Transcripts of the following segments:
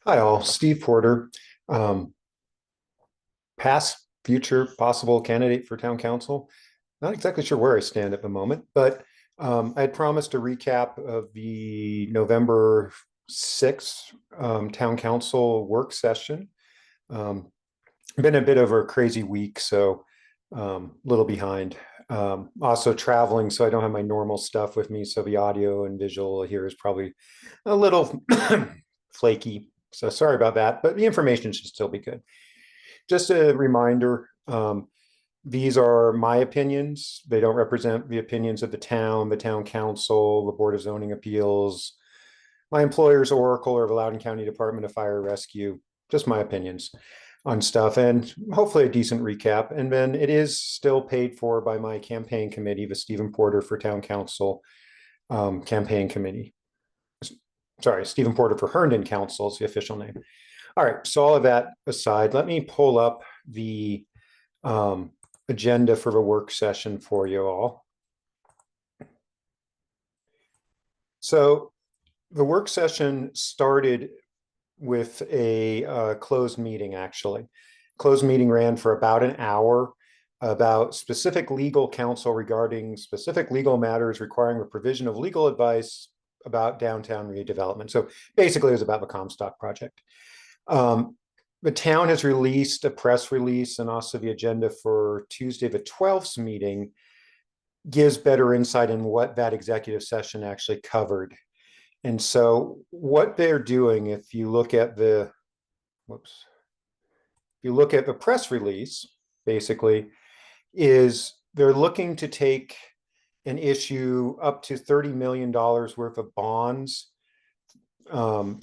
Hi, all. Steve Porter, um, past, future, possible candidate for town council. Not exactly sure where I stand at the moment, but I had promised a recap of the November 6th town council work session. Um, Been a bit of a crazy week, so a little behind. Also traveling, so I don't have my normal stuff with me, so the audio and visual here is probably a little flaky. So sorry about that, but the information should still be good. Just a reminder, these are my opinions. They don't represent the opinions of the town council, the Board of Zoning Appeals, my employer's Oracle, or the Loudoun County Department of Fire Rescue. Just my opinions on stuff and hopefully a decent recap. And then it is still paid for by my campaign committee, the Stephen Porter for Town Council campaign committee. Sorry, Stephen Porter for Herndon Council is the official name. All right, so all of that aside, let me pull up the um, agenda for the work session for you all. So the work session started with a closed meeting, actually. Closed meeting ran for about an hour about specific legal counsel regarding specific legal matters requiring the provision of legal advice about downtown redevelopment. So basically, it was about the Comstock project. Um, the town has released a press release, and also the agenda for Tuesday, the 12th meeting gives better insight in what that executive session actually covered. And so what they're doing, if you look at the, whoops, if you look at the press release, basically, is they're looking to take and issue up to $30 million worth of bonds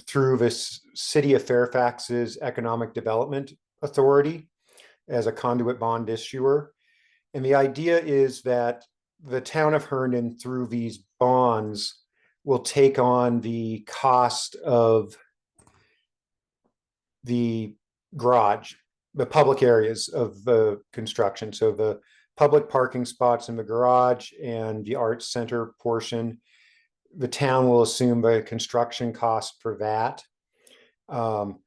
through this City of Fairfax's Economic Development Authority as a conduit bond issuer. And the idea is that the town of Herndon, through these bonds, will take on the cost of the garage, the public areas of the construction. So the public parking spots in the garage and the arts center portion, the town will assume the construction cost for that. Um,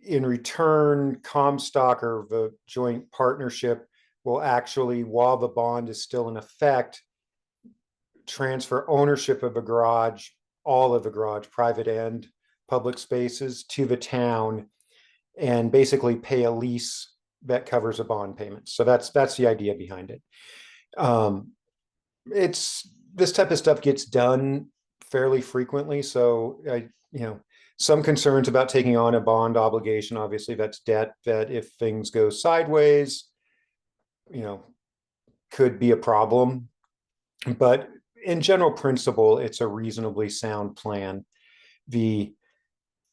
in return, Comstock or the joint partnership will actually, while the bond is still in effect, transfer ownership of the garage, all of the garage, private and public spaces, to the town and basically pay a lease that covers a bond payment. So that's the idea behind it. Um, it's this type of stuff gets done fairly frequently. So some concerns about taking on a bond obligation. Obviously, that's debt that if things go sideways, you know, could be a problem. But in general principle, it's a reasonably sound plan. The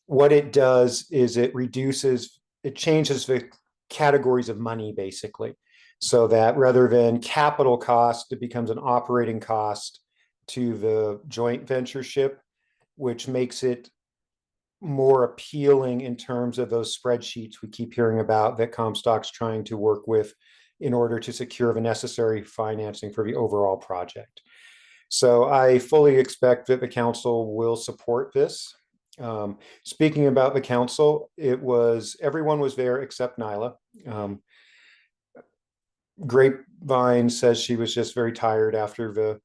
What it does is it changes the categories of money basically, so that rather than capital cost, it becomes an operating cost to the joint ventureship, which makes it more appealing in terms of those spreadsheets we keep hearing about that Comstock's trying to work with in order to secure the necessary financing for the overall project. So I fully expect that the council will support this. Speaking about the council, everyone was there except Nyla. Grapevine says she was just very tired after the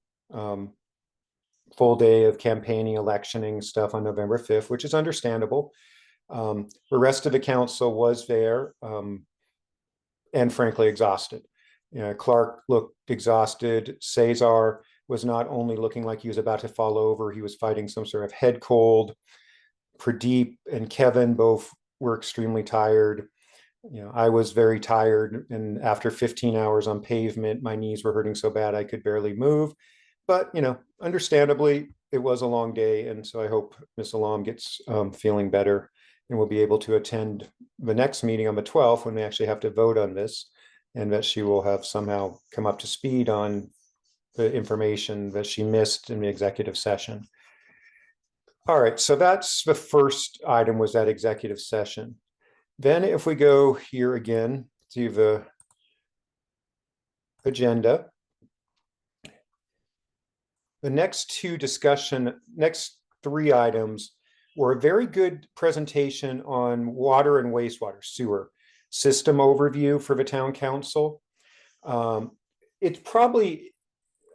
full day of campaigning, electioning stuff on November 5th, which is understandable. The rest of the council was there and frankly exhausted. Clark looked exhausted. Cesar was not only looking like he was about to fall over, he was fighting some sort of head cold. Pradeep and Kevin both were extremely tired. I was very tired, and after 15 hours on pavement, my knees were hurting so bad I could barely move. But understandably, it was a long day, and so I hope Miss Alam gets feeling better and will be able to attend the next meeting on the 12th when we actually have to vote on this, and that she will have somehow come up to speed on the information that she missed in the executive session. All right, so that's the first item, was that executive session. Then if we go here again to the agenda, the next three items or a very good presentation on water and wastewater sewer system overview for the town council. Um, it's probably,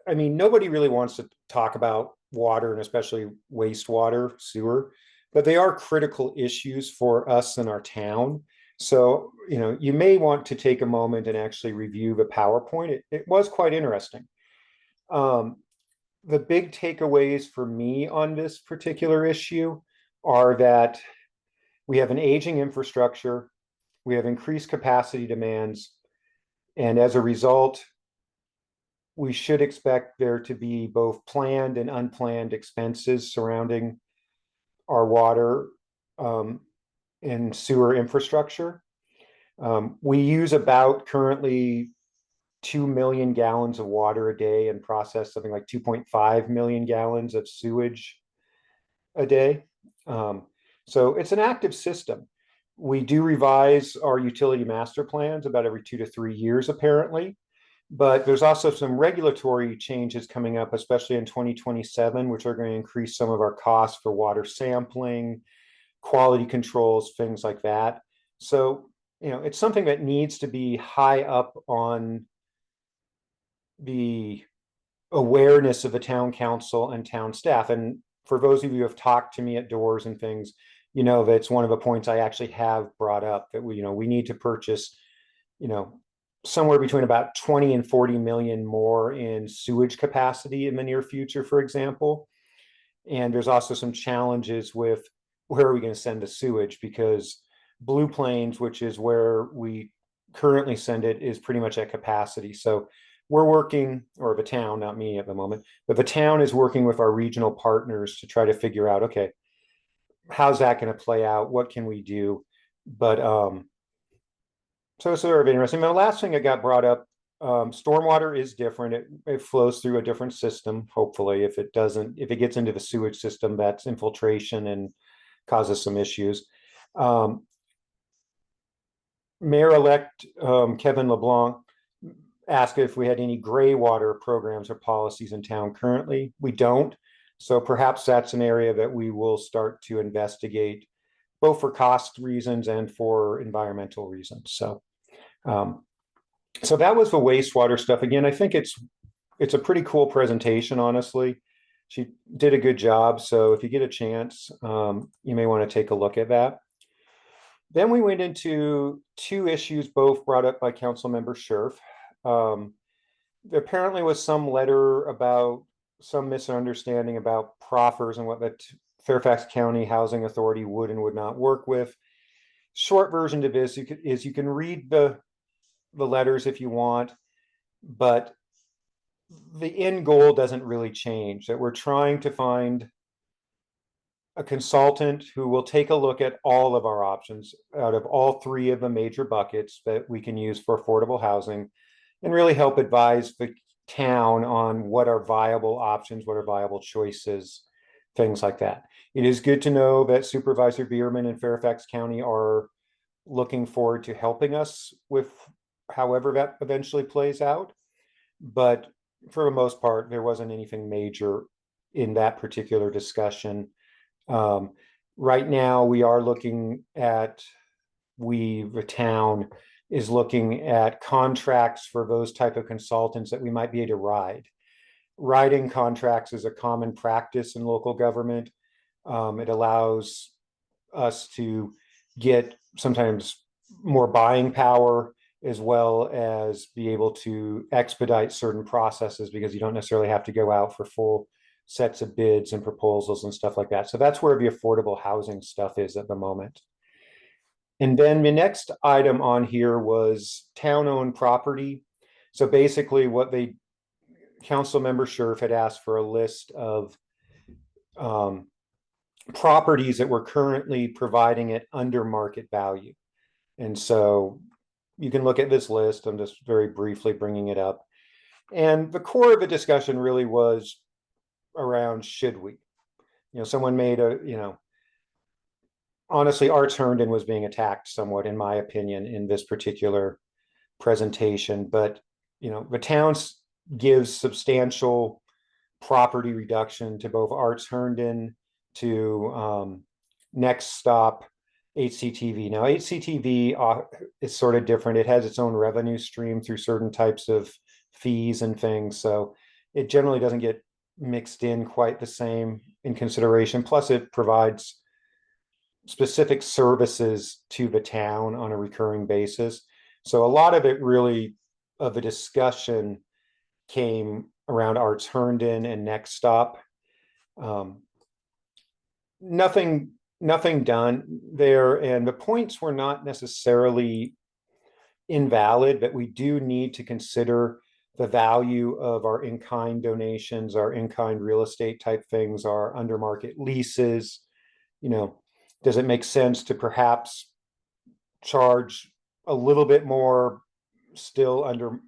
I mean, nobody really wants to talk about water and especially wastewater sewer, but they are critical issues for us in our town. So, you may want to take a moment and actually review the PowerPoint. It was quite interesting. Um, the big takeaways for me on this particular issue are that we have an aging infrastructure, we have increased capacity demands, and as a result, we should expect there to be both planned and unplanned expenses surrounding our water um, and sewer infrastructure. We use about currently 2 million gallons of water a day and process something like 2.5 million gallons of sewage a day. Um, so it's an active system. We do revise our utility master plans about every 2 to 3 years, apparently. But there's also some regulatory changes coming up, especially in 2027, which are going to increase some of our costs for water sampling, quality controls, things like that. So, it's something that needs to be high up on the awareness of the town council and town staff. And for those of you who have talked to me at doors and things, that's one of the points I actually have brought up, that we need to purchase, you know, somewhere between about 20 and 40 million more in sewage capacity in the near future, for example. And there's also some challenges with where are we going to send the sewage, because Blue Plains, which is where we currently send it, is pretty much at capacity. So we're working, or the town, not me at the moment, but the town is working with our regional partners to try to figure out, okay, how's that going to play out? What can we do? But so it's sort of interesting. The last thing that got brought up, stormwater is different. It flows through a different system. Hopefully, if it gets into the sewage system, that's infiltration and causes some issues. Mayor-elect Kevin LeBlanc asked if we had any gray water programs or policies in town currently. We don't. So perhaps that's an area that we will start to investigate, both for cost reasons and for environmental reasons. Um, so that was the wastewater stuff. Again, I think it's a pretty cool presentation, honestly. She did a good job. So if you get a chance, you may want to take a look at that. Then we went into two issues, both brought up by Councilmember Scherf. There apparently was some letter about some misunderstanding about proffers and what the Fairfax County Housing Authority would and would not work with. Short version to this is you can read the letters if you want, but the end goal doesn't really change. That we're trying to find a consultant who will take a look at all of our options out of all three of the major buckets that we can use for affordable housing, and really help advise the town on what are viable options, what are viable choices, things like that. It is good to know that Supervisor Bierman and Fairfax County are looking forward to helping us with however that eventually plays out. But for the most part, there wasn't anything major in that particular discussion. Right now, we are looking at, the town is looking at contracts for those type of consultants that we might be able to ride. Riding contracts is a common practice in local government. It allows us to get sometimes more buying power, as well as be able to expedite certain processes, because you don't necessarily have to go out for full sets of bids and proposals and stuff like that. So that's where the affordable housing stuff is at the moment. And then the next item on here was town-owned property. So basically Council Member Scherf had asked for a list of properties that were currently providing it under market value. And so you can look at this list. I'm just very briefly bringing it up. And the core of the discussion really was around, should we? Someone made honestly, Arts Herndon was being attacked somewhat, in my opinion, in this particular presentation. But, the towns gives substantial property reduction to both Arts Herndon, to Next Stop, HCTV. Now, HCTV is sort of different. It has its own revenue stream through certain types of fees and things. So it generally doesn't get mixed in quite the same in consideration. Plus, it provides specific services to the town on a recurring basis. So a lot of it really of a discussion came around Arts Herndon and Next Stop. Um, nothing done there, and the points were not necessarily invalid, but we do need to consider the value of our in-kind donations, our in-kind real estate type things, our under market leases. You know, does it make sense to perhaps charge a little bit more still under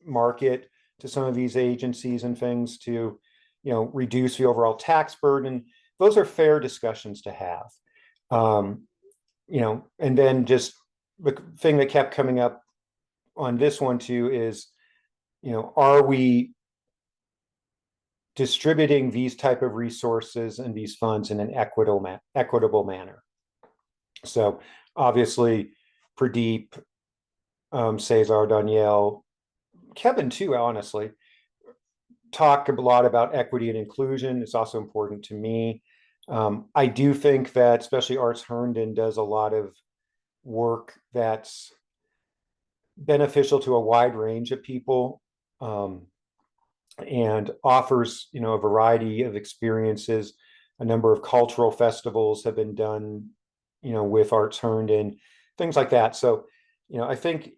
market to some of these agencies and things to, reduce the overall tax burden? Those are fair discussions to have. And then just the thing that kept coming up on this one too is, are we distributing these type of resources and these funds in an equitable manner? So obviously, Pradeep, Cesar, Danielle, Kevin too, honestly, talk a lot about equity and inclusion. It's also important to me. I do think that especially Arts Herndon does a lot of work that's beneficial to a wide range of people, and offers, a variety of experiences. A number of cultural festivals have been done, with Arts Herndon, things like that. So, I think,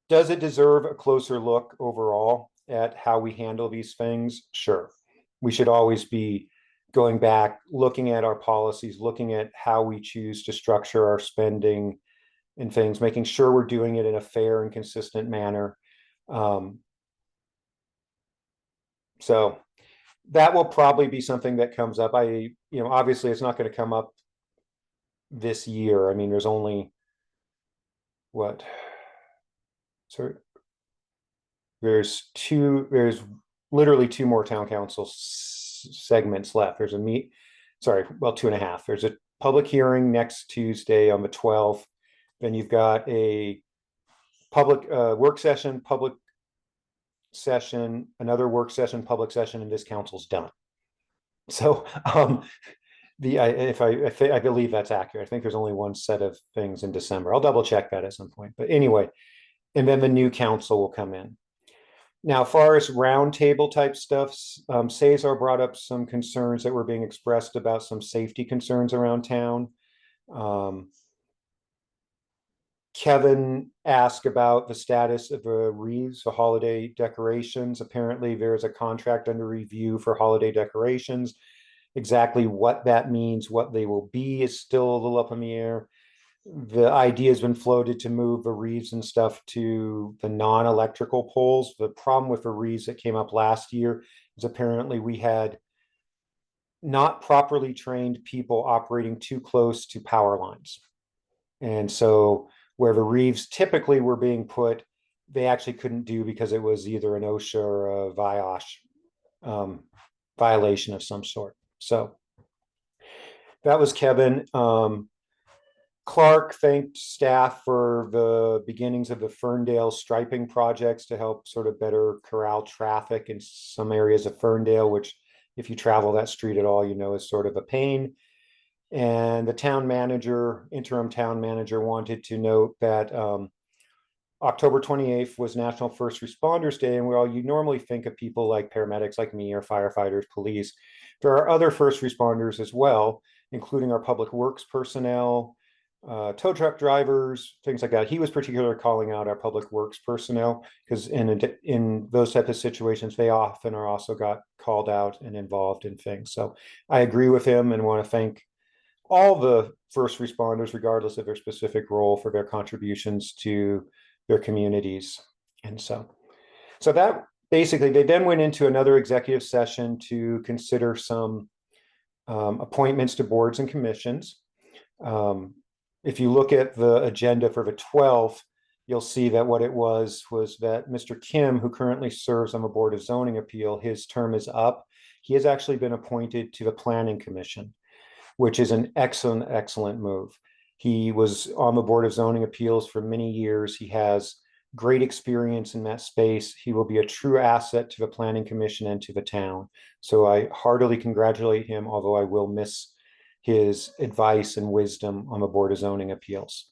does it deserve a closer look overall at how we handle these things? Sure. We should always be going back, looking at our policies, looking at how we choose to structure our spending and things, making sure we're doing it in a fair and consistent manner. So that will probably be something that comes up. Obviously it's not going to come up this year. I mean, there's only what? So there's literally two more town council segments left. There's 2.5. There's a public hearing next Tuesday on the 12th. Then you've got a public work session, public session, another work session, public session, and this council's done. So I believe that's accurate. I think there's only one set of things in December. I'll double check that at some point. But anyway, and then the new council will come in. Now, as far as roundtable type stuff, Cesar brought up some concerns that were being expressed about some safety concerns around town. Kevin asked about the status of the wreaths, the holiday decorations. Apparently, there's a contract under review for holiday decorations. Exactly what that means, what they will be, is still a little up in the air. The idea has been floated to move the wreaths and stuff to the non-electrical poles. The problem with the wreaths that came up last year is apparently we had not properly trained people operating too close to power lines. And so where the wreaths typically were being put, they actually couldn't do because it was either an OSHA or a VIOSH violation of some sort. So that was Kevin. Clark thanked staff for the beginnings of the Ferndale striping projects to help sort of better corral traffic in some areas of Ferndale, which, if you travel that street at all, is sort of a pain. And the interim town manager, wanted to note that October 28th was National First Responders Day. And while you normally think of people like paramedics like me or firefighters, police, there are other first responders as well, including our public works personnel, tow truck drivers, things like that. He was particularly calling out our public works personnel because in those types of situations, they often are also got called out and involved in things. So I agree with him and want to thank all the first responders, regardless of their specific role, for their contributions to their communities. And so that basically, they then went into another executive session to consider some appointments to boards and commissions. If you look at the agenda for the 12th, you'll see that what it was that Mr. Kim, who currently serves on the Board of Zoning Appeal, his term is up. He has actually been appointed to the Planning Commission. which is an excellent, excellent move. He was on the Board of Zoning Appeals for many years. He has great experience in that space. He will be a true asset to the Planning Commission and to the town. So I heartily congratulate him, although I will miss his advice and wisdom on the Board of Zoning Appeals.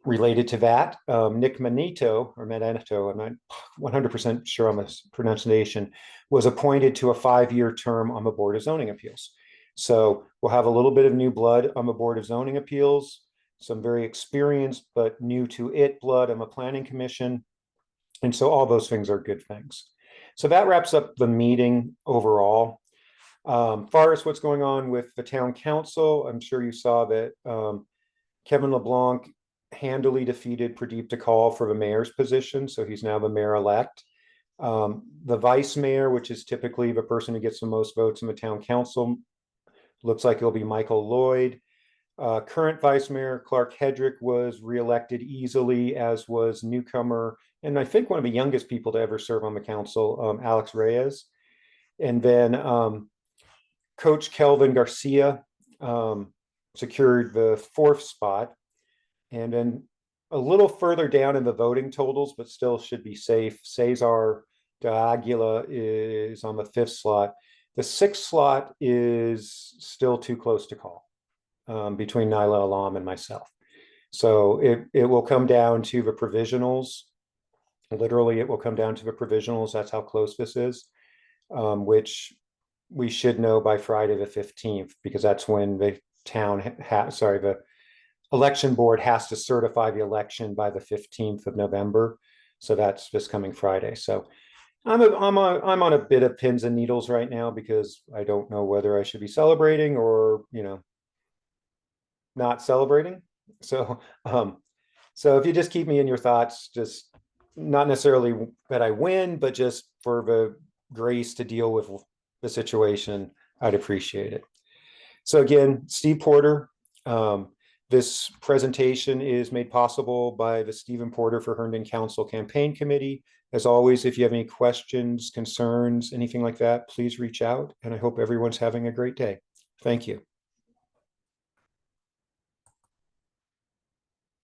Related to that, Nick Manito, or Manito, I'm not 100% sure on this pronunciation, was appointed to a 5-year term on the Board of Zoning Appeals. So we'll have a little bit of new blood on the Board of Zoning Appeals, some very experienced but new to it blood on the Planning Commission. And so all those things are good things. So that wraps up the meeting overall. Far as what's going on with the town council, I'm sure you saw that Kevin LeBlanc handily defeated Pradeep Takal for the mayor's position. So he's now the mayor-elect. The vice mayor, which is typically the person who gets the most votes in the town council, looks like it'll be Michael Lloyd. Current vice mayor Clark Hedrick was reelected easily, as was newcomer, and I think one of the youngest people to ever serve on the council, Alex Reyes. And then Coach Kelvin Garcia secured the 4th spot. And then a little further down in the voting totals, but still should be safe, Cesar de Aguila is on the 5th slot. The 6th slot is still too close to call between Naila Alam and myself. So it will come down to the provisionals. Literally, it will come down to the provisionals. That's how close this is, which we should know by Friday the 15th, because that's when the the election board has to certify the election by the 15th of November. So that's this coming Friday. So I'm on a bit of pins and needles right now, because I don't know whether I should be celebrating or, not celebrating. So so if you just keep me in your thoughts, just not necessarily that I win, but just for the grace to deal with the situation, I'd appreciate it. So again, Steve Porter. This presentation is made possible by the Stephen Porter for Herndon Council Campaign Committee. As always, if you have any questions, concerns, anything like that, please reach out. And I hope everyone's having a great day. Thank you.